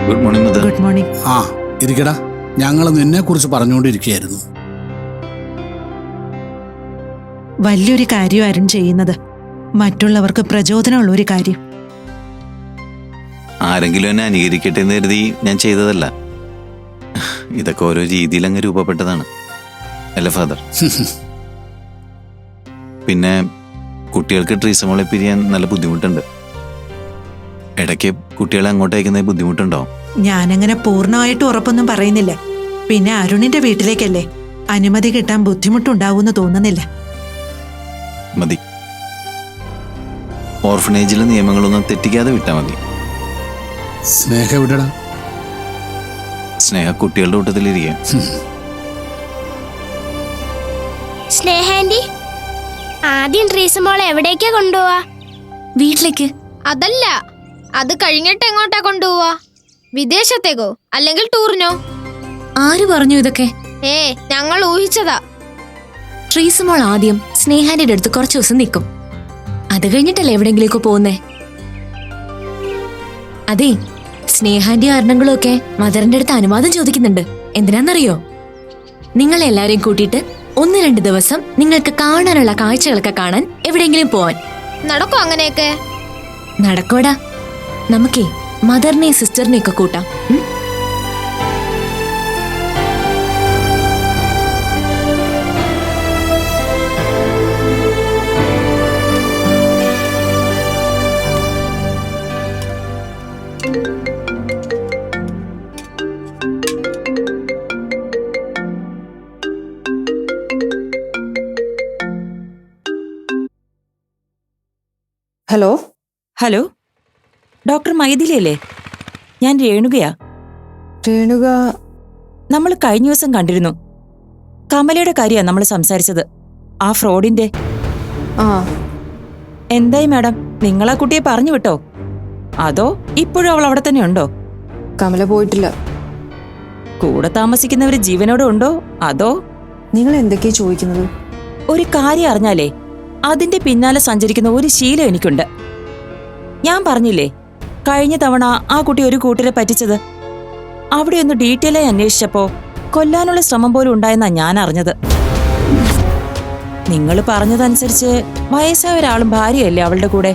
Good morning mother. Good morning. ആ ഇരിക്കടാ, ഞങ്ങൾ നിന്നെ കുറിച്ച് പറഞ്ഞുകൊണ്ടിരിക്കുകയായിരുന്നു. വലിയൊരു കാര്യം അരുൺ ചെയ്യുന്നത്, മറ്റുള്ളവർക്ക് പ്രചോദനമുള്ള ഒരു കാര്യം. ആരെങ്കിലും എന്നെ അനുകരിക്കട്ടെ എന്ന് കരുതി ഞാൻ ചെയ്തതല്ല. ഇതൊക്കെ ഓരോ രീതിയിൽ അങ്ങ് രൂപപ്പെട്ടതാണ് അല്ല ഫാദർ? പിന്നെ കുട്ടികൾക്ക് ട്രീസമോളെ പിരിയാൻ നല്ല ബുദ്ധിമുട്ടുണ്ട്. ഇടയ്ക്ക് കുട്ടികളെ അങ്ങോട്ട് അയക്കുന്ന ബുദ്ധിമുട്ടുണ്ടോ? ഞാനങ്ങനെ പൂർണ്ണമായിട്ട് ഉറപ്പൊന്നും പറയുന്നില്ല. പിന്നെ അരുണിന്റെ വീട്ടിലേക്കല്ലേ, അനുമതി കിട്ടാൻ ബുദ്ധിമുട്ടുണ്ടാവൂന്ന് തോന്നുന്നില്ല. മതി, ഓർഫനേജിലെ നിയമങ്ങളൊന്നും തെറ്റിക്കാതെ വിട്ടാൽ മതി. സ്നേഹ എവിടെടാ? സ്നേഹ കുട്ടികളുടെ കൂട്ടത്തിലിരിക്കുക. സ്നേഹ ആന്റി, ആദ്യം ട്രീസമോളെ എവിടേക്കാ കൊണ്ടുപോവാ? വീട്ടിലേക്ക്. അതല്ല, അത് കഴിഞ്ഞിട്ട് എങ്ങോട്ടാ കൊണ്ടുപോവാ? വിദേശത്തേക്കോ അല്ലെങ്കിൽ ടൂറിനോ? ആര് പറഞ്ഞു ഇതൊക്കെ? ഞങ്ങൾ ഊഹിച്ചതാ. ട്രീസമോൾ ആദ്യം സ്നേഹാന്റെ അടുത്ത് കുറച്ചു ദിവസം നിൽക്കും. അത് കഴിഞ്ഞിട്ടല്ലേ എവിടെങ്കിലേക്ക് പോകുന്നേ? അതെ, സ്നേഹാന്റെ കാരണങ്ങളും ഒക്കെ മദറിന്റെ അടുത്ത് അനുവാദം ചോദിക്കുന്നുണ്ട്. എന്തിനാന്നറിയോ? നിങ്ങളെ എല്ലാരെയും കൂട്ടിയിട്ട് 1-2 ദിവസം നിങ്ങൾക്ക് കാണാനുള്ള കാഴ്ചകളൊക്കെ കാണാൻ എവിടെയെങ്കിലും പോവാൻ. നടക്കോ അങ്ങനെയൊക്കെ? നടക്കോടാ. നമുക്കേ മദറിനെയും സിസ്റ്ററിനെയും ഒക്കെ കൂട്ടാം. ഹലോ ഹലോ, ഡോക്ടർ മൈഥിലിയല്ലേ? ഞാൻ രേണുകയാ. രേണുക? നമ്മൾ കഴിഞ്ഞ ദിവസം കണ്ടിരുന്നു. കമലയുടെ കാര്യമാണ് നമ്മൾ സംസാരിച്ചത്, ആ ഫ്രോഡിന്റെ. ആ, എന്തായി മാഡം, നിങ്ങളാ കുട്ടിയെ പറഞ്ഞു വിട്ടോ? അതോ ഇപ്പോഴും അവൾ അവിടെ തന്നെ ഉണ്ടോ? കമല പോയിട്ടില്ല. കൂടെ താമസിക്കുന്നവര് ജീവനോടെ ഉണ്ടോ അതോ? നിങ്ങൾ എന്തൊക്കെയാ ചോദിക്കുന്നത്? ഒരു കാര്യം അറിഞ്ഞാലേ അതിന്റെ പിന്നാലെ സഞ്ചരിക്കുന്ന ഒരു ശീലം എനിക്കുണ്ട്. ഞാൻ പറഞ്ഞില്ലേ കഴിഞ്ഞ തവണ ആ കുട്ടി ഒരു കൂട്ടരെ പറ്റിച്ചത്? അവിടെ ഒന്ന് ഡീറ്റെയിലായി അന്വേഷിച്ചപ്പോ കൊല്ലാനുള്ള ശ്രമം പോലും ഉണ്ടായെന്നാ ഞാൻ അറിഞ്ഞത്. നിങ്ങൾ പറഞ്ഞതനുസരിച്ച് വയസ്സായ ഒരാളും ഭാര്യയല്ലേ അവളുടെ കൂടെ?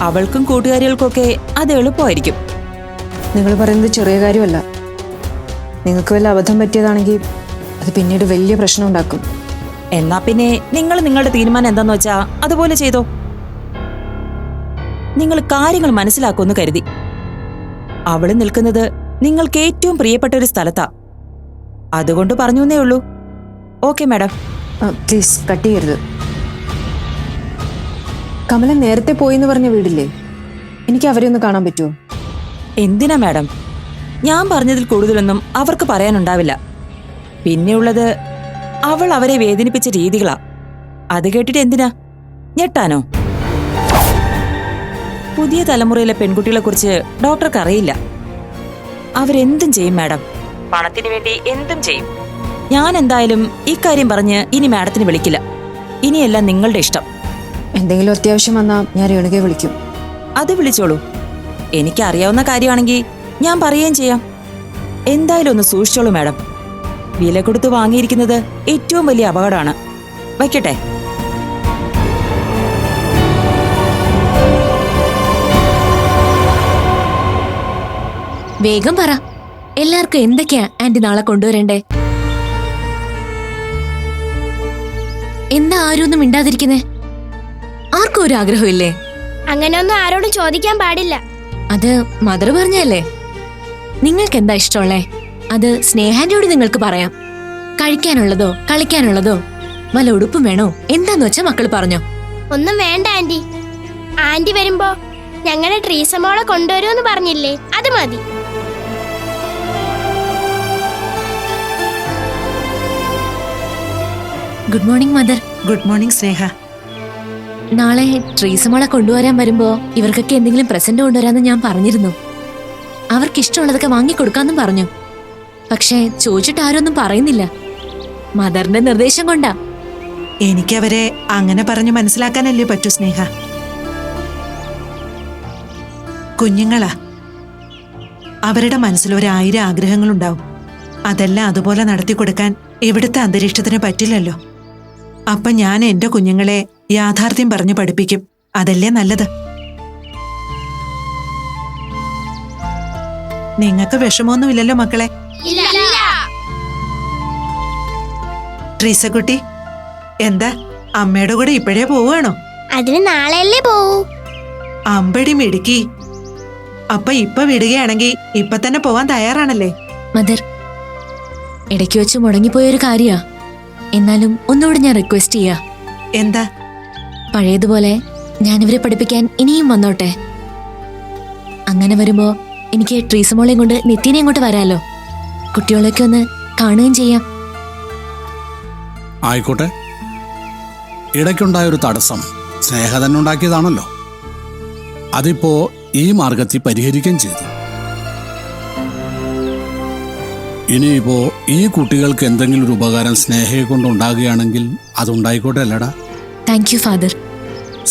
അവൾക്കും കൂട്ടുകാരികൾക്കൊക്കെ അത് എളുപ്പമായിരിക്കും. നിങ്ങൾ പറയുന്നത് ചെറിയ കാര്യമല്ല. നിങ്ങൾക്ക് വല്ല അബദ്ധം പറ്റിയതാണെങ്കിൽ അത് പിന്നീട് വലിയ പ്രശ്നം ഉണ്ടാക്കും. എന്നാ പിന്നെ നിങ്ങൾ നിങ്ങളുടെ തീരുമാനം എന്താന്ന് വെച്ചാ അതുപോലെ ചെയ്തോ. നിങ്ങൾ കാര്യങ്ങൾ മനസ്സിലാക്കുമെന്ന് കരുതി. അവള് നിൽക്കുന്നത് നിങ്ങൾക്ക് ഏറ്റവും പ്രിയപ്പെട്ട ഒരു സ്ഥലത്താ, അതുകൊണ്ട് പറഞ്ഞു എന്നേ ഉള്ളൂ. Okay madam. പ്ലീസ് കട്ട് ചെയ്യരുത്. കമല നേരത്തെ പോയിന്ന് പറഞ്ഞ വീടില്ലേ, എനിക്ക് അവരെ ഒന്ന് കാണാൻ പറ്റുമോ? എന്തിനാ മാഡം? ഞാൻ പറഞ്ഞതിൽ കൂടുതലൊന്നും അവർക്ക് പറയാനുണ്ടാവില്ല. പിന്നെയുള്ളത് അവൾ അവരെ വേദനിപ്പിച്ച രീതികളാ. അത് കേട്ടിട്ട് എന്തിനാ ഞെട്ടാനോ? പുതിയ തലമുറയിലെ പെൺകുട്ടികളെ കുറിച്ച് ഡോക്ടർക്ക് അറിയില്ല. അവരെന്തും ചെയ്യും മാഡം, പണത്തിന് വേണ്ടി എന്തും ചെയ്യും. ഞാൻ എന്തായാലും ഇക്കാര്യം പറഞ്ഞ് ഇനി മാഡത്തിന് വിളിക്കില്ല. ഇനിയെല്ലാം നിങ്ങളുടെ ഇഷ്ടം. എന്തെങ്കിലും അത്യാവശ്യം വന്നാൽ ഞാൻ രേണുകയെ വിളിക്കും. അത് വിളിച്ചോളൂ. എനിക്കറിയാവുന്ന കാര്യമാണെങ്കിൽ ഞാൻ പറയുകയും ചെയ്യാം. എന്തായാലും ഒന്ന് സൂക്ഷിച്ചോളൂ മാഡം. വില കൊടുത്ത് വാങ്ങിയിരിക്കുന്നത് ഏറ്റവും വലിയ അപകടമാണ്. വയ്ക്കട്ടെ. വേഗം പറ, എല്ലാവർക്കും എന്തൊക്കെയാ ആന്റി നാളെ കൊണ്ടുവരണ്ടേ? എന്താ ആരും ഒന്നും മിണ്ടാതിരിക്കുന്നേ? ആർക്കും ഒരു ആഗ്രഹമില്ലേ? അങ്ങനെയൊന്നും ആരോടും ചോദിക്കാൻ പാടില്ല. അത് മദർ പറഞ്ഞല്ലേ. നിങ്ങൾക്ക് എന്താ ഇഷ്ടമുള്ളേ അത് സ്നേഹാന്റിയോട് നിങ്ങൾക്ക് പറയാം. കഴിക്കാനുള്ളതോ കളിക്കാനുള്ളതോ വല്ല ഉടുപ്പും വേണോ എന്താന്ന് വെച്ചാ മക്കള് പറഞ്ഞോ. ഒന്നും വേണ്ട ആന്റി. ആന്റി വരുമ്പോ ഞങ്ങളെ ട്രീസമോളെ കൊണ്ടുവരുമെന്ന് പറഞ്ഞില്ലേ, അത് മതി. Good morning mother. Good morning Sneha. നാളെ ട്രീസമോളെ കൊണ്ടുവരാൻ വരുമ്പോ ഇവർക്കൊക്കെ എന്തെങ്കിലും പ്രസന്റ് കൊണ്ടുവരാന്ന് ഞാൻ പറഞ്ഞിരുന്നു. അവർക്കിഷ്ടമുള്ളതൊക്കെ വാങ്ങിക്കൊടുക്കാന്നും പറഞ്ഞു. പക്ഷേ ചോദിച്ചിട്ട് ആരൊന്നും പറയുന്നില്ല. മദറിന്റെ നിർദ്ദേശം കൊണ്ടാ. എനിക്കവരെ അങ്ങനെ പറഞ്ഞു മനസ്സിലാക്കാനല്ലേ പറ്റൂ സ്നേഹ. കുഞ്ഞുങ്ങളാ, അവരുടെ മനസ്സിൽ 1000 ആഗ്രഹങ്ങളുണ്ടാവും. അതെല്ലാം അതുപോലെ നടത്തി കൊടുക്കാൻ ഇവിടുത്തെ അന്തരീക്ഷത്തിന് പറ്റില്ലല്ലോ. അപ്പൊ ഞാൻ എന്റെ കുഞ്ഞുങ്ങളെ യാഥാർത്ഥ്യം പറഞ്ഞു പഠിപ്പിക്കും. അതല്ലേ നല്ലത്. നിങ്ങൾക്ക് വിഷമമൊന്നുമില്ലല്ലോ മക്കളെ? ട്രീസക്കുട്ടി, എന്താ അമ്മയുടെ കൂടെ ഇപ്പോഴേ പോവുകയാണോ? അതിന് നാളെയല്ലേ പോവൂ. അമ്പടി മിടുക്കി. അപ്പൊ ഇപ്പൊ വിടുകയാണെങ്കിൽ ഇപ്പൊ തന്നെ പോവാൻ തയ്യാറാണല്ലേ? മദർ, ഇടയ്ക്ക് വെച്ച് മുടങ്ങിപ്പോയൊരു കാര്യാ. എന്നാലും ഒന്നുകൂടെ ഞാൻ റിക്വസ്റ്റ് ചെയ്യാ. എന്താ? പഴയതുപോലെ ഞാനിവരെ പഠിപ്പിക്കാൻ ഇനിയും വന്നോട്ടെ. അങ്ങനെ വരുമ്പോ എനിക്ക് ട്രീസമോളെയും കൊണ്ട് നിത്യനെ ഇങ്ങോട്ട് വരാലോ. കുട്ടികളൊക്കെ ഒന്ന് കാണുകയും ചെയ്യാം. ആയിക്കോട്ടെ. ഇടയ്ക്കുണ്ടായൊരു തടസ്സം സ്നേഹ തന്നെ ഉണ്ടാക്കിയതാണല്ലോ. അതിപ്പോ ഈ മാർഗത്തിൽ പരിഹരിക്കുകയും ചെയ്തു. ഇനിയിപ്പോ ഈ കുട്ടികൾക്ക് എന്തെങ്കിലും ഒരു ഉപകാരം സ്നേഹയെ കൊണ്ടുണ്ടാകുകയാണെങ്കിൽ അതുണ്ടായിക്കോട്ടെ അല്ലടാ. Thank you father.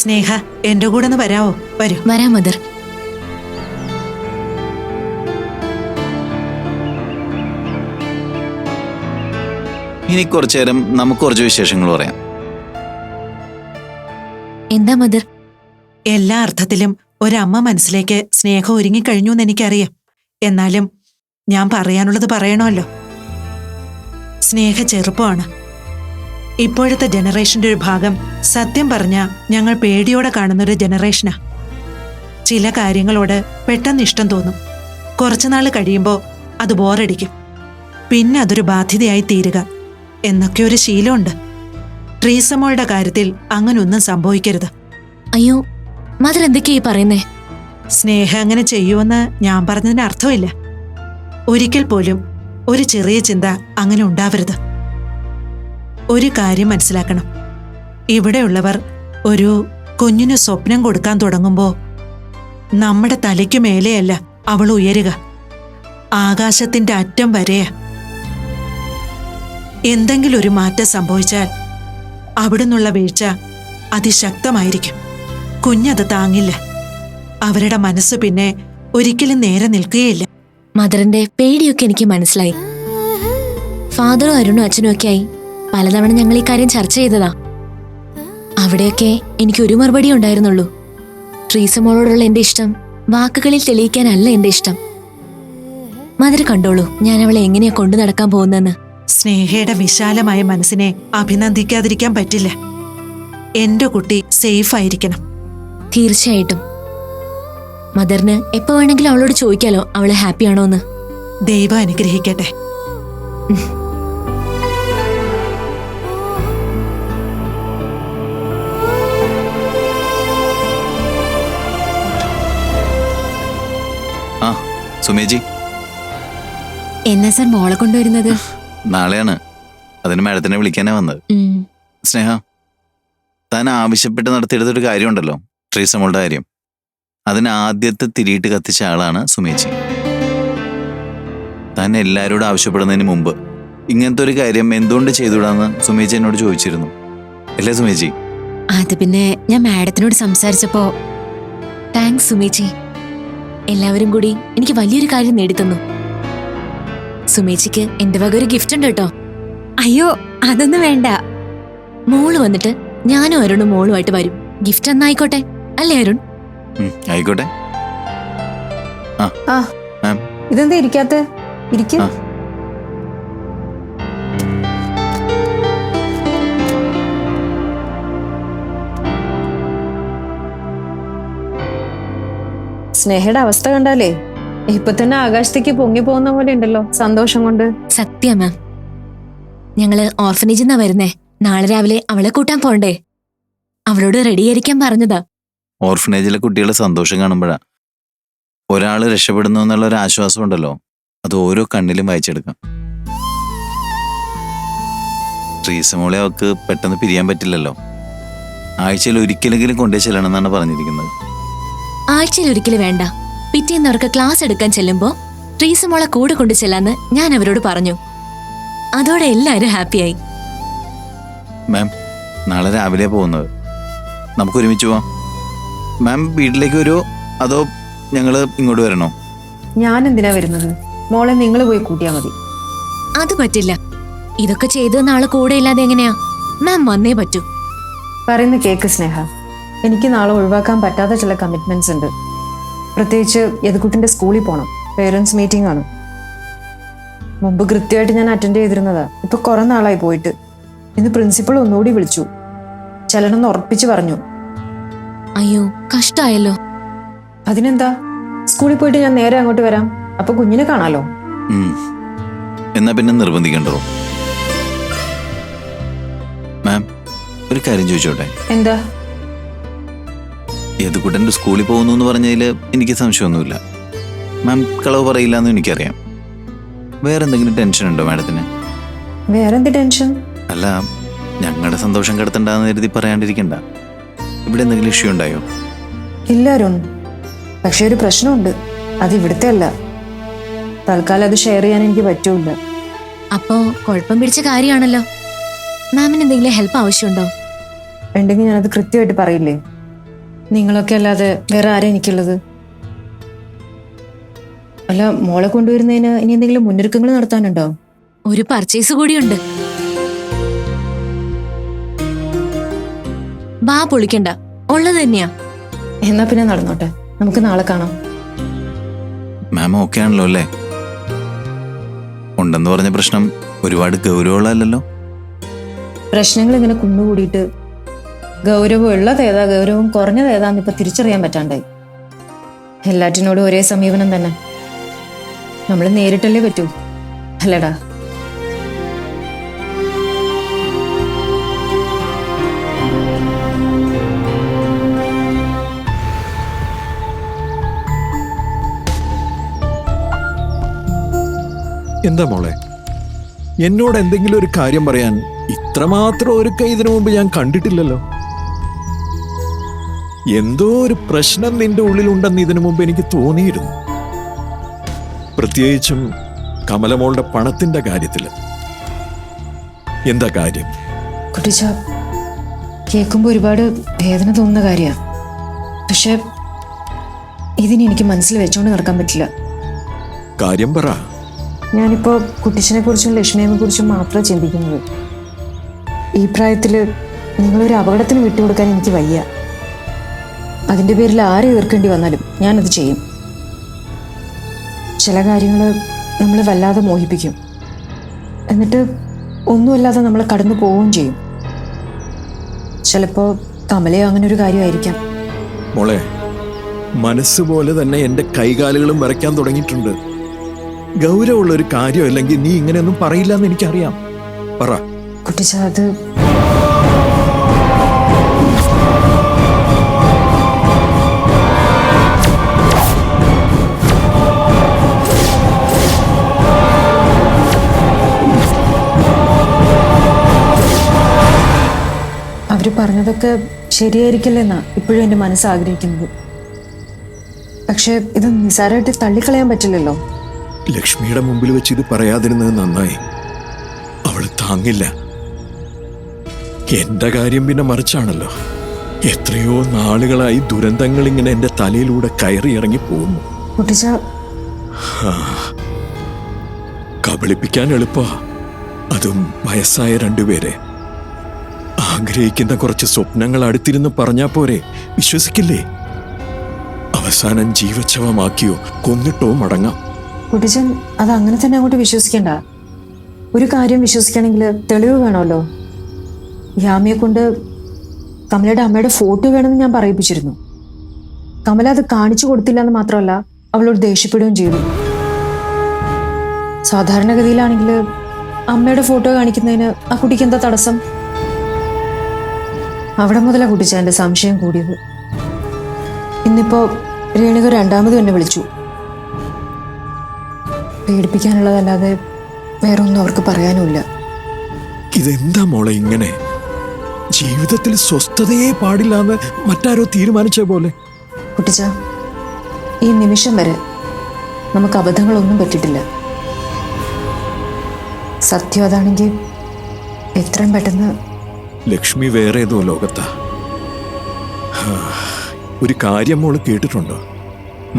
സ്നേഹ, എന്റെ കൂടെ ഒന്ന് വരാവോ? വരൂ. വരാം മദർ. ഇനി കുറച്ചു നേരം നമുക്ക് കുറച്ച് വിശേഷങ്ങൾ പറയാം. എന്താ മദർ? എല്ലാ അർത്ഥത്തിലും ഒരമ്മ മനസ്സിലേക്ക് സ്നേഹം ഒരുങ്ങിക്കഴിഞ്ഞു എന്ന് എനിക്കറിയാം. എന്നാലും ഞാൻ പറയാനുള്ളത് പറയണമല്ലോ. സ്നേഹ ചെറുപ്പമാണ്. ഇപ്പോഴത്തെ ജനറേഷന്റെ ഒരു ഭാഗം സത്യം പറഞ്ഞ ഞങ്ങൾ പേടിയോടെ കാണുന്നൊരു ജനറേഷനാ. ചില കാര്യങ്ങളോട് പെട്ടെന്ന് ഇഷ്ടം തോന്നും. കുറച്ചുനാൾ കഴിയുമ്പോൾ അത് ബോറടിക്കും. പിന്നെ അതൊരു ബാധ്യതയായി തീരുക എന്നൊക്കെ ഒരു ശീലമുണ്ട്. ട്രീസമോളുടെ കാര്യത്തിൽ അങ്ങനൊന്നും സംഭവിക്കരുത്. അയ്യോ, മദർ എന്തൊക്കെയായി പറയുന്നേ? സ്നേഹ അങ്ങനെ ചെയ്യുമെന്ന് ഞാൻ പറഞ്ഞതിന് അർത്ഥമില്ല. ഒരിക്കൽ പോലും ഒരു ചെറിയ ചിന്ത അങ്ങനെ ഉണ്ടാവരുത്. ഒരു കാര്യം മനസ്സിലാക്കണം. ഇവിടെയുള്ളവർ ഒരു കുഞ്ഞിന് സ്വപ്നം കൊടുക്കാൻ തുടങ്ങുമ്പോൾ നമ്മുടെ തലയ്ക്കു മേലെയല്ല അവൾ ഉയരുക, ആകാശത്തിന്റെ അറ്റം വരെയാ. എന്തെങ്കിലും ഒരു മാറ്റം സംഭവിച്ചാൽ അവിടുന്നുള്ള വീഴ്ച അതിശക്തമായിരിക്കും. കുഞ്ഞത് താങ്ങില്ല. അവരുടെ മനസ്സ് പിന്നെ ഒരിക്കലും നേരെ നിൽക്കുകയില്ല. മദറിന്റെ പേടിയൊക്കെ എനിക്ക് മനസ്സിലായി. ഫാദറും അരുണും അച്ഛനും ഒക്കെ ആയി പലതവണ ഞങ്ങൾ ഈ കാര്യം ചർച്ച ചെയ്തതാ. അവിടെയൊക്കെ എനിക്ക് ഒരു മറുപടി ഉണ്ടായിരുന്നുള്ളൂ. ട്രീസമോളോടുള്ള എന്റെ ഇഷ്ടം വാക്കുകളിൽ തെളിയിക്കാനല്ല എന്റെ ഇഷ്ടം. മദർ കണ്ടോളൂ ഞാൻ അവളെ എങ്ങനെയാ കൊണ്ടു നടക്കാൻ പോകുന്നെന്ന്. സ്നേഹയുടെ വിശാലമായ മനസ്സിനെ അഭിനന്ദിക്കാതിരിക്കാൻ പറ്റില്ല. എന്റെ കുട്ടി സേഫ് ആയിരിക്കണം. തീർച്ചയായിട്ടും. മദറിന് എപ്പോ വേണമെങ്കിലും അവളോട് ചോദിക്കാലോ അവള് ഹാപ്പിയാണോ എന്ന്. ദൈവം അനുഗ്രഹിക്കട്ടെ. ആ സുമേജി, എന്നാ സാർ മോളെ കൊണ്ടുവരുന്നത്? നാളെയാണ്. അതിന് മാഡത്തിനെ വിളിക്കാനാ വന്നത്. സ്നേഹ, താൻ ആവശ്യപ്പെട്ട് നടത്തിയെടുത്തൊരു കാര്യമുണ്ടല്ലോ, ട്രീസമോളുടെ കാര്യം. അതിന് ആദ്യത്തെ തിരിയിട്ട് കത്തിച്ച ആളാണ് സുമേച്ചി. താൻ എല്ലാവരോടും ആവശ്യപ്പെടുന്നതിന് മുമ്പ് ഇങ്ങനത്തെ ഒരു കാര്യം എന്തുകൊണ്ട് ചെയ്തുവിടാന്ന് സുമേച്ചി എന്നോട് ചോദിച്ചിരുന്നു. അല്ലേ സുമേച്ചി? അത് പിന്നെ ഞാൻ മാഡത്തിനോട് സംസാരിച്ചപ്പോ. താങ്ക്സ് സുമേച്ചി. എല്ലാവരും കൂടി എനിക്ക് വലിയൊരു കാര്യം നേടിത്തന്നു. സുമേച്ചിക്ക് എന്റെ വക ഒരു ഗിഫ്റ്റ് ഉണ്ട് കേട്ടോ. അയ്യോ, അതൊന്നും വേണ്ട. മോള് വന്നിട്ട് ഞാനും അരുണും മോളുമായിട്ട് വരും. ഗിഫ്റ്റ് എന്നായിക്കോട്ടെ, അല്ലേ അരുൺ? ആയിക്കോട്ടെ. ആ, ഇതെന്താ ഇരിക്കാത്ത? ഇരിക്കും. സ്നേഹയുടെ അവസ്ഥ കണ്ടാലേ ഇപ്പൊ തന്നെ ആകാശത്തേക്ക് പൊങ്ങി പോകുന്ന പോലെ ഉണ്ടല്ലോ സന്തോഷം കൊണ്ട്. സത്യം മാം. ഞങ്ങള് ഓർഫനേജിൽ നിന്നാ വരുന്നേ. നാളെ രാവിലെ അവളെ കൂട്ടാൻ പോണ്ടേ? അവളോട് റെഡിയായിരിക്കാൻ പറഞ്ഞതാ. ഓർഫനേജിലെ കുട്ടികളുടെ സന്തോഷം കാണുമ്പോഴാ ഒരാള് രക്ഷപ്പെടുന്നു എന്നുള്ള ഒരു ആശ്വാസം ഉണ്ടല്ലോ, അത് ഓരോ കണ്ണിലും വായിച്ചെടുക്കാം. ട്രീസമോളെ അവൾക്ക് പെട്ടെന്ന് പിരിയാൻ പറ്റില്ലല്ലോ. ആഴ്ചയിൽ ഒരിക്കലെങ്കിലും കൊണ്ടേ ചെല്ലണമെന്നാണ് പറഞ്ഞിരിക്കുന്നത്. ആഴ്ചയിൽ ഒരിക്കലും വേണ്ട. പിറ്റേന്ന് അവർക്ക് ക്ലാസ് എടുക്കാൻ ചെല്ലുമ്പോ ട്രീസമോളെ കൂടെ കൊണ്ടു ചെല്ലാന്ന് ഞാൻ അവരോട് പറഞ്ഞു. അതോടെ എല്ലാരും ഹാപ്പിയായി. മാം, നാളെ രാവിലെ പോകുന്നത്. നമുക്ക് ഒരുമിച്ച് പോവാം. മാം വീട്ടിലേക്ക് വരുമോ അതോ ഞങ്ങൾ ഇങ്ങോട്ട് വരണോ? ഞാൻ എന്തിനാ വരുന്നത്? മോളെ നിങ്ങൾ പോയി കൂട്ടിയാൽ മതി. അത് പറ്റില്ല. ഇതൊക്കെ ചെയ്ത് നാളെ കൂടെ ഇല്ലാതെ എങ്ങനെയാ? മാം വന്നേ പറ്റൂ. പറയുന്ന കേക്ക് സ്നേഹ. എനിക്ക് നാളെ ഒഴിവാക്കാൻ പറ്റാത്ത ചില കമ്മിറ്റ്മെന്റ്സ് ഉണ്ട്. പ്രത്യേകിച്ച് യദുക്കുട്ടിന്റെ സ്കൂളിൽ പോകണം. പേരൻസ് മീറ്റിംഗ് ആണ്. മുമ്പ് കൃത്യമായിട്ട് ഞാൻ അറ്റൻഡ് ചെയ്തിരുന്നതാ. ഇപ്പൊ കുറെ നാളായി പോയിട്ട്. ഇന്ന് പ്രിൻസിപ്പൾ ഒന്നുകൂടി വിളിച്ചു. ചെല്ലണമെന്ന് ഉറപ്പിച്ചു പറഞ്ഞു. അയ്യോ, കഷ്ടായല്ലോ. അതിനെന്താ, സ്കൂളിൽ പോയിട്ട് ഞാൻ നേരെ അങ്ങോട്ട് വരാം. അപ്പൊ കുഞ്ഞിനെ കാണാലോ. എന്നാ പിന്നെ നിർബന്ധിക്കണ്ടോ? മാം, ഒരു കാര്യം ചോദിച്ചോട്ടെ? എന്താ? യദുക്കുട്ടൻ്റെ സ്കൂളിൽ പോകുന്നു എന്ന് പറഞ്ഞതിൽ എനിക്ക് സംശയമൊന്നുമില്ല. മാം കളവ് പറയില്ല എന്ന് എനിക്കറിയാം. വേറെന്തെങ്കിലും ടെൻഷൻ ഉണ്ടോ മാഡത്തിന്? വേറെന്ത് ടെൻഷൻ? അല്ല, ഞങ്ങളുടെ സന്തോഷം കടത്തണ്ടെന്ന് കരുതി പറയാണ്ടിരിക്കണ്ട. ഇവിടെ എന്തെങ്കിലും ഇഷ്യൂ ഉണ്ടായോ? ഇല്ല അരുൺ. പക്ഷെ ഒരു പ്രശ്നമുണ്ട്. അത് ഇവിടുത്തെ അല്ല. തൽക്കാലം അത് ഷെയർ ചെയ്യാൻ എനിക്ക് പറ്റൂല. അപ്പോ കുഴപ്പം പിടിച്ച കാര്യമാണല്ലോ. മാമിന് എന്തെങ്കിലും ഹെൽപ്പ് ആവശ്യമുണ്ടോ? ഉണ്ടെങ്കിൽ ഞാനത് കൃത്യമായിട്ട് പറയില്ലേ. നിങ്ങളൊക്കെ അല്ലാതെ വേറെ ആരാ എനിക്കുള്ളത്? അല്ല, മോളെ കൊണ്ടുവരുന്നതിന് ഇനി എന്തെങ്കിലും മുന്നൊരുക്കങ്ങൾ നടത്താനുണ്ടോ? ഒരു പർച്ചേസ് കൂടിയുണ്ട്. ബാ പൊളിക്കണ്ട, ഉള്ളത് തന്നെയാ. എന്നാ പിന്നെ നടന്നോട്ടെ, നമുക്ക് നാളെ കാണാം. മാം ഓക്കെ ആണല്ലോ അല്ലേ? ഉണ്ടെന്ന് പറഞ്ഞ പ്രശ്നം ഒരുപാട് ഗൗരവമുള്ളതല്ലോ. പ്രശ്നങ്ങൾ ഇങ്ങനെ കുന്നുകൂടിയിട്ട് ഗൗരവം ഉള്ളതേതാ ഗൗരവം കുറഞ്ഞതേതാന്ന് ഇപ്പൊ തിരിച്ചറിയാൻ പറ്റാണ്ടായി. എല്ലാറ്റിനോടും ഒരേ സമീപനം തന്നെ. നമ്മൾ നേരിട്ടല്ലേ പറ്റൂ, അല്ലടാ? എന്താ മോളെ, എന്നോട് എന്തെങ്കിലും ഒരു കാര്യം പറയാൻ ഇത്രമാത്രം ഒരു ഇതിനു മുമ്പ് ഞാൻ കണ്ടിട്ടില്ലല്ലോ. എന്തോ ഒരു പ്രശ്നം നിന്റെ ഉള്ളിലുണ്ടെന്ന് ഇതിനു മുമ്പ് എനിക്ക് തോന്നിയിരുന്നു. പ്രത്യേകിച്ചും കമലമോളുടെ പണത്തിന്റെ കാര്യത്തില്. എന്താ കാര്യം? കുട്ടിച്ച, കേൾക്കുമ്പോൾ ഒരുപാട് വേദന തോന്നുന്ന കാര്യമാണ്. പക്ഷെ ഇതിന് എനിക്ക് മനസ്സിൽ വെച്ചോണ്ട് നടക്കാൻ പറ്റില്ല. കാര്യം പറ. ഞാനിപ്പോ കുട്ടിച്ചനെ കുറിച്ചും ലക്ഷ്മിയെ കുറിച്ചും മാത്രമേ ചിന്തിക്കുന്നത്. ഈ പ്രായത്തില് നിങ്ങളൊരു അപകടത്തിന് വിട്ടുകൊടുക്കാൻ എനിക്ക് വയ്യ. അതിന്റെ പേരിൽ ആരെ എതിർക്കേണ്ടി വന്നാലും ഞാനത് ചെയ്യും. ചില കാര്യങ്ങൾ നമ്മൾ വല്ലാതെ മോഹിപ്പിക്കും. എന്നിട്ട് ഒന്നുമല്ലാതെ നമ്മൾ കടന്നു പോവുകയും ചെയ്യും. ചിലപ്പോ കമലയോ അങ്ങനെ ഒരു കാര്യമായിരിക്കാം. മോളെ, മനസ്സുപോലെ തന്നെ എന്റെ കൈകാലുകളും വരയ്ക്കാൻ തുടങ്ങിയിട്ടുണ്ട്. ഗൗരവമുള്ള ഒരു കാര്യം അല്ലെങ്കിൽ നീ ഇങ്ങനെയൊന്നും പറയില്ല എന്ന് എനിക്കറിയാം. പറ. കുട്ടിച്ച, അത് അവര് പറഞ്ഞതൊക്കെ ശരിയായിരിക്കില്ലെന്നാ ഇപ്പോഴും എൻ്റെ മനസ്സ് ആഗ്രഹിക്കുന്നത്. പക്ഷെ ഇത് നിസ്സാരമായിട്ട് തള്ളിക്കളയാൻ പറ്റില്ലല്ലോ. ലക്ഷ്മിയുടെ മുമ്പിൽ വെച്ച് ഇത് പറയാതിരുന്നത് നന്നായി. അവള് താങ്ങില്ല. എന്റെ കാര്യം പിന്നെ മറിച്ചാണല്ലോ. എത്രയോ നാളുകളായി ദുരന്തങ്ങൾ ഇങ്ങനെ എന്റെ തലയിലൂടെ കയറി ഇറങ്ങി പോകുന്നു. കുട്ടിച്ച, കബളിപ്പിക്കാൻ എളുപ്പാ. അതും വയസ്സായ രണ്ടുപേരെ. ആഗ്രഹിക്കുന്ന കുറച്ച് സ്വപ്നങ്ങൾ അടുത്തിരുന്ന് പറഞ്ഞാ പോരെ, വിശ്വസിക്കില്ലേ? അവസാനം ജീവച്ഛവമാക്കിയോ കൊന്നിട്ടോ മടങ്ങാം. കുട്ടിച്ചൻ, അത് അങ്ങനെ തന്നെ അങ്ങോട്ട് വിശ്വസിക്കണ്ട. ഒരു കാര്യം വിശ്വസിക്കണമെങ്കിൽ തെളിവ് വേണമല്ലോ. യാമിയെ കൊണ്ട് കമലയുടെ അമ്മയുടെ ഫോട്ടോ വേണമെന്ന് ഞാൻ പറയിപ്പിച്ചിരുന്നു. കമല അത് കാണിച്ചു കൊടുത്തില്ല എന്ന് മാത്രമല്ല, അവളോട് ദേഷ്യപ്പെടുകയും ചെയ്തു. സാധാരണഗതിയിലാണെങ്കിൽ അമ്മയുടെ ഫോട്ടോ കാണിക്കുന്നതിന് ആ കുട്ടിക്ക് എന്താ തടസ്സം? അവിടെ മുതലാ കുട്ടിച്ച എൻ്റെ സംശയം കൂടിയത്. ഇന്നിപ്പോ രേണുക രണ്ടാമതും എന്നെ വിളിച്ചു. പേടിപ്പിക്കാനുള്ളതല്ലാതെ വേറൊന്നും അവർക്ക് പറയാനുമില്ല. ഇതെന്താ മോളെ ഇങ്ങനെ? ജീവിതത്തിൽ സ്വസ്ഥതയെ പാടില്ലാന്ന് മറ്റാരോ തീരുമാനിച്ച പോലെ. കുട്ടിച്ച, ഈ നിമിഷം വരെ നമുക്ക് അബദ്ധങ്ങളൊന്നും പറ്റിയിട്ടില്ല. സത്യം അതാണെങ്കിൽ എത്രയും പെട്ടെന്ന്. ലക്ഷ്മി വേറെ ഏതോ ലോകത്താ. ഒരു കാര്യം മോള് കേട്ടിട്ടുണ്ടോ?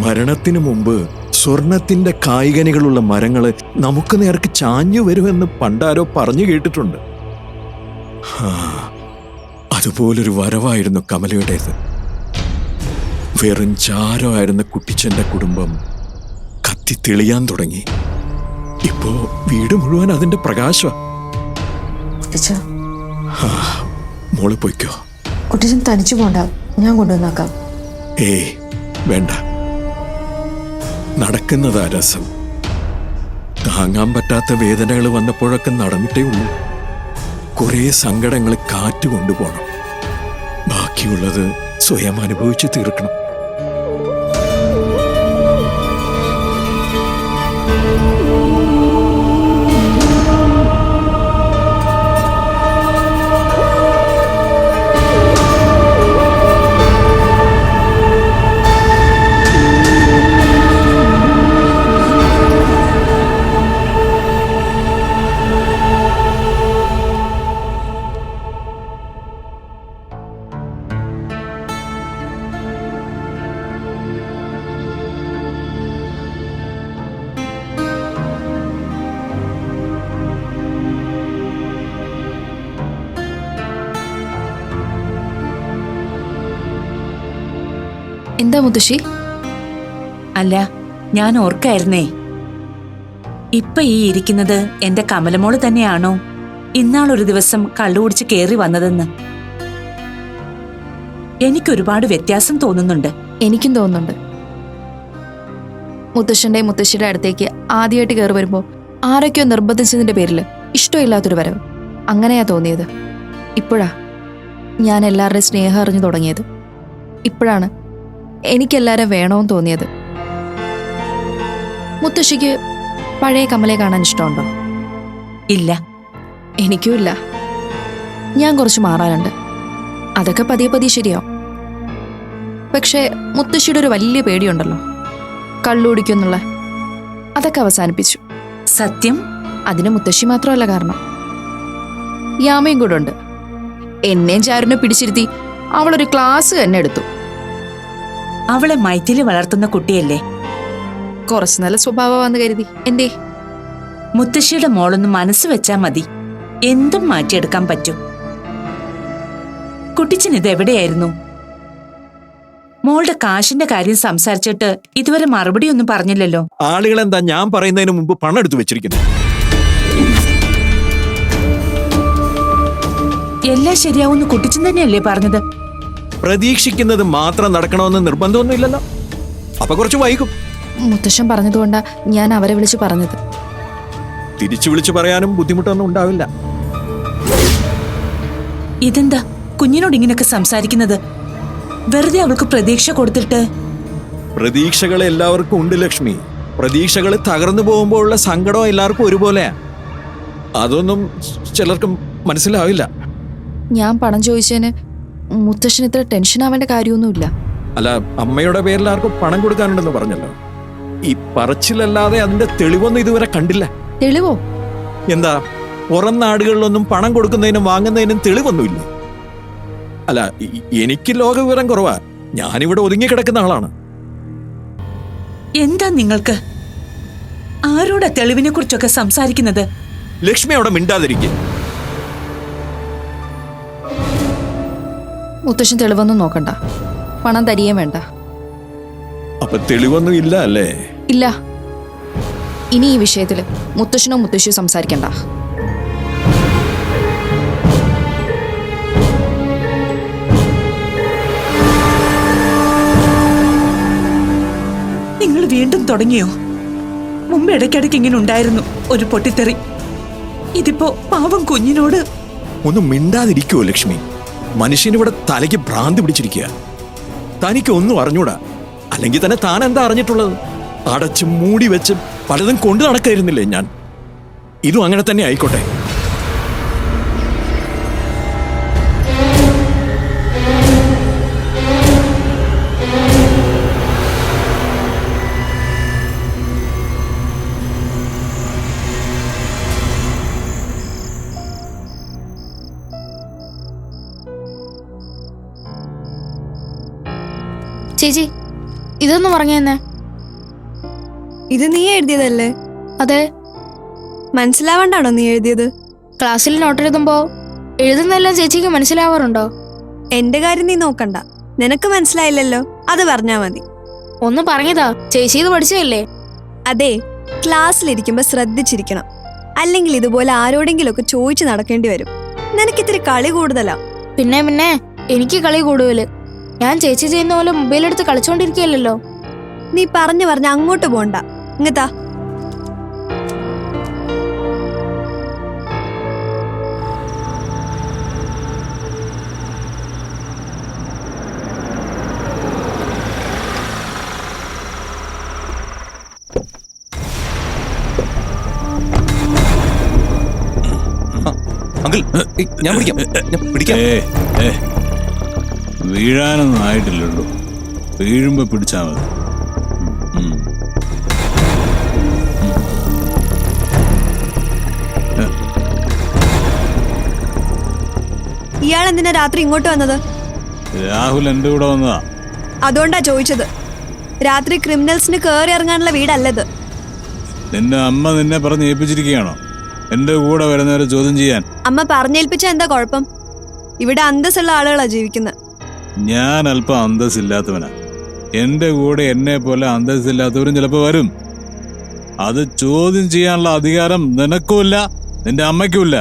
മരണത്തിന് മുമ്പ് സ്വർണത്തിന്റെ കായികനികളുള്ള മരങ്ങള് നമുക്ക് നേർക്ക് ചാഞ്ഞു വരുമെന്ന് പണ്ടാരോ പറഞ്ഞു കേട്ടിട്ടുണ്ട്. അതുപോലൊരു വരവായിരുന്നു കമലയുടേത്. വെറും ചാരമായിരുന്ന കുട്ടിച്ചന്റെ കുടുംബം കത്തി തെളിയാൻ തുടങ്ങി. ഇപ്പോ വീട് മുഴുവൻ അതിന്റെ പ്രകാശ. മോള് പൊയ്ക്കോ. കുട്ടിച്ചൻ തനിച്ചു പോണ്ട, ഞാൻ കൊണ്ടുവന്നാക്കാം. ഏയ് വേണ്ട, നടക്കുന്നതാ രസം. താങ്ങാൻ പറ്റാത്ത വേദനകൾ വന്നപ്പോഴൊക്കെ നടന്നിട്ടേ ഉള്ളൂ. കുറെ സങ്കടങ്ങൾ കാറ്റ് കൊണ്ടുപോകണം. ബാക്കിയുള്ളത് സ്വയം അനുഭവിച്ച് തീർക്കണം. എന്താ മുത്തശ്ശി? അല്ല, ഞാൻ ഓർക്കായിരുന്നേ, ഇപ്പൊ ഈ ഇരിക്കുന്നത് എന്റെ കമലമോള് തന്നെയാണോ ഇന്നാളൊരു ദിവസം കള്ളുകുടിച്ച് കേറി വന്നതെന്ന്? എനിക്കൊരുപാട് വ്യത്യാസം തോന്നുന്നുണ്ട്. എനിക്കും തോന്നുന്നുണ്ട്. മുത്തശ്ശന്റെ മുത്തശ്ശിയുടെ അടുത്തേക്ക് ആദ്യമായിട്ട് കയറി വരുമ്പോൾ ആരൊക്കെയോ നിർബന്ധിച്ചതിന്റെ പേരിൽ ഇഷ്ടമില്ലാത്തൊരു വരവ്, അങ്ങനെയാ തോന്നിയത്. ഇപ്പോഴാ ഞാൻ എല്ലാവരുടെയും സ്നേഹം അറിഞ്ഞു തുടങ്ങിയത്. ഇപ്പോഴാണ് എനിക്കെല്ലാവരും വേണമെന്ന് തോന്നിയത്. മുത്തശ്ശിക്ക് പഴയ കമലയെ കാണാൻ ഇഷ്ടമുണ്ടോ? ഇല്ല. എനിക്കും ഇല്ല. ഞാൻ കുറച്ച് മാറാനുണ്ട്. അതൊക്കെ പതിയെ പതിയെ ശരിയാവും. പക്ഷേ മുത്തശ്ശിയുടെ ഒരു വലിയ പേടിയുണ്ടല്ലോ, കള്ളുകുടിക്കുന്നുള്ള. അതൊക്കെ അവസാനിപ്പിച്ചു. സത്യം? അതിന് മുത്തശ്ശി മാത്രമല്ല കാരണം, യാമയും കൂടെ ഉണ്ട്. എന്നെയും ചാരുനെ പിടിച്ചിരുത്തി അവളൊരു ക്ലാസ് തന്നെ എടുത്തു. അവളെ മൈഥിലി വളർത്തുന്ന കുട്ടിയല്ലേ? കുറച്ച് നല്ല സ്വഭാവമാണെന്ന് കരുതി. എന്തേ? മുത്തശ്ശിയുടെ മോളൊന്ന് മനസ്സ് വെച്ചാ മതി, എന്തും മാറ്റിയെടുക്കാൻ പറ്റും. കുട്ടിച്ചൻ ഇത് എവിടെയായിരുന്നു? മോളുടെ കാശിന്റെ കാര്യം സംസാരിച്ചിട്ട് ഇതുവരെ മറുപടി ഒന്നും പറഞ്ഞില്ലല്ലോ. ആളുകൾ എന്താ ഞാൻ പറയുന്നതിന് മുമ്പ് പണം എടുത്തു വെച്ചിരിക്കുന്നു? എല്ലാം ശരിയാവുന്ന കുട്ടിച്ചൻ തന്നെയല്ലേ പറഞ്ഞത്? പ്രതീക്ഷിക്കുന്നത് മാത്രം നടക്കണമെന്ന് നിർബന്ധമൊന്നുമില്ലല്ലോ. അപ്പൊ കുറച്ച് വൈകും. മുത്തശ്ശൻ പറഞ്ഞതുകൊണ്ടാ ഞാൻ അവരെ വിളിച്ചു പറഞ്ഞത്. തിരിച്ചു വിളിച്ചു പറയാനും ബുദ്ധിമുട്ടൊന്നും ഉണ്ടാവില്ല. ഇതെന്താ കുഞ്ഞിനോട് ഇങ്ങനെയൊക്കെ സംസാരിക്കുന്നത്? വെറുതെ അവൾക്ക് പ്രതീക്ഷ കൊടുത്തിട്ട്. പ്രതീക്ഷകൾ എല്ലാവർക്കും ഉണ്ട് ലക്ഷ്മി. പ്രതീക്ഷകൾ തകർന്നു പോകുമ്പോഴുള്ള സങ്കടം എല്ലാവർക്കും ഒരുപോലെയാ. അതൊന്നും ചിലർക്കും മനസ്സിലാവില്ല. ഞാൻ പണം ചോദിച്ചതിന് മുത്തശ്ശന് ഇത്ര ടെൻഷൻ ആവേണ്ട കാര്യമൊന്നുമില്ല. അല്ല, അമ്മയുടെ പേരിൽ ആർക്കും പണം കൊടുക്കാനുണ്ടെന്ന് പറഞ്ഞല്ലോ. ഈ പറച്ചിലല്ലാതെ അതിന്റെ തെളിവൊന്നും ഇതുവരെ കണ്ടില്ല. തെളിവോ? എന്താ, പുറം നാടുകളിലൊന്നും പണം കൊടുക്കുന്നതിനും വാങ്ങുന്നതിനും തെളിവൊന്നുമില്ല. അല്ല, എനിക്ക് ലോകവിവരം കുറവാ. ഞാനിവിടെ ഒതുങ്ങിക്കിടക്കുന്ന ആളാണ്. എന്താ നിങ്ങൾക്ക്? ആരോടാ തെളിവിനെ കുറിച്ചൊക്കെ സംസാരിക്കുന്നത്? ലക്ഷ്മി അവിടെ മിണ്ടാതിരിക്കെ. മുത്തശ്ശൻ തെളിവൊന്നും നോക്കണ്ട, പണം തരികയും വേണ്ട. അപ്പൊ തെളിവൊന്നും ഇല്ല അല്ലേ? ഇല്ല. ഇനി ഈ വിഷയത്തിൽ മുത്തശ്ശനോ മുത്തശ്ശിയോ സംസാരിക്കണ്ട. നിങ്ങൾ വീണ്ടും തുടങ്ങിയോ? മുമ്പ് ഇടയ്ക്കിടയ്ക്ക് ഇങ്ങനെ ഉണ്ടായിരുന്നു ഒരു പൊട്ടിത്തെറി. ഇതിപ്പോ പാവം കുഞ്ഞിനോട്. ഒന്നും മിണ്ടാതിരിക്കുവോ ലക്ഷ്മി? മനുഷ്യനിവിടെ തലയ്ക്ക് ഭ്രാന്തി പിടിച്ചിരിക്കുക. തനിക്ക് ഒന്നും അറിഞ്ഞൂടാ. അല്ലെങ്കിൽ തന്നെ താൻ എന്താ അറിഞ്ഞിട്ടുള്ളത്? അടച്ച് മൂടി വെച്ച് പലതും കൊണ്ടു നടക്കായിരുന്നില്ലേ ഞാൻ? ഇതും അങ്ങനെ തന്നെ ആയിക്കോട്ടെ. ചേച്ചി, ഇതൊന്നും പറഞ്ഞെന്നെ. ഇത് നീ എഴുതിയതല്ലേ? അതെ. മനസ്സിലാവണ്ടാണോ നീ എഴുതിയത്? ക്ലാസ്സിൽ നോട്ട് എഴുതുമ്പോ എഴുതുന്നെല്ലാം ചേച്ചിക്ക് മനസ്സിലാവാറുണ്ടോ? എന്റെ കാര്യം നീ നോക്കണ്ട. നിനക്ക് മനസ്സിലായില്ലല്ലോ, അത് പറഞ്ഞാ മതി. ഒന്ന് പറഞ്ഞതാ, ചേച്ചി ഇത് പഠിച്ചതല്ലേ? അതെ, ക്ലാസ്സിലിരിക്കുമ്പോ ശ്രദ്ധിച്ചിരിക്കണം. അല്ലെങ്കിൽ ഇതുപോലെ ആരോടെങ്കിലുമൊക്കെ ചോദിച്ചു നടക്കേണ്ടി വരും. നിനക്കിത്തിരി കളി കൂടുതലാ. പിന്നെ എനിക്ക് കളി കൂടുതല്. ഞാൻ ചേച്ചി ചെയ്യുന്ന പോലെ മൊബൈൽ എടുത്ത് കളിച്ചോണ്ടിരിക്കുകയല്ലോ. നീ പറഞ്ഞു അങ്ങോട്ട് പോണ്ട. ഇങ്ങത്താ. അങ്കിൾ, ഞാൻ പിടിക്കാം. വീഴാനൊന്നും ആയിട്ടില്ലല്ലോ. വീഴുമ്പോ പിടിച്ചാ മതി. ഇയാൾ എന്തിനാ രാത്രി ഇങ്ങോട്ട് വന്നത്? രാഹുൽ എന്റെ കൂടെ വന്നതാ. അതുകൊണ്ടാ ചോദിച്ചത്. രാത്രി ക്രിമിനൽസിന് കയറി ഇറങ്ങാനുള്ള വീടല്ലത്. നിന്റെ അമ്മ നിന്നെ പറഞ്ഞ് ഏൽപ്പിച്ചിരിക്കുകയാണോ എന്റെ കൂടെ വരുന്നവരെ ചോദ്യം ചെയ്യാൻ? അമ്മ പറഞ്ഞേൽപ്പിച്ച എന്താ കുഴപ്പം? ഇവിടെ അന്തസ്സുള്ള ആളുകളാ ജീവിക്കുന്നത്. ഞാൻ അല്പം അന്തസ്സില്ലാത്തവനാ. എന്റെ കൂടെ എന്നെ പോലെ അന്തസ്സില്ലാത്തവരും ചിലപ്പോ വരും. അത് ചോദ്യം ചെയ്യാനുള്ള അധികാരം നിനക്കുമില്ല, നിന്റെ അമ്മയ്ക്കുമില്ല.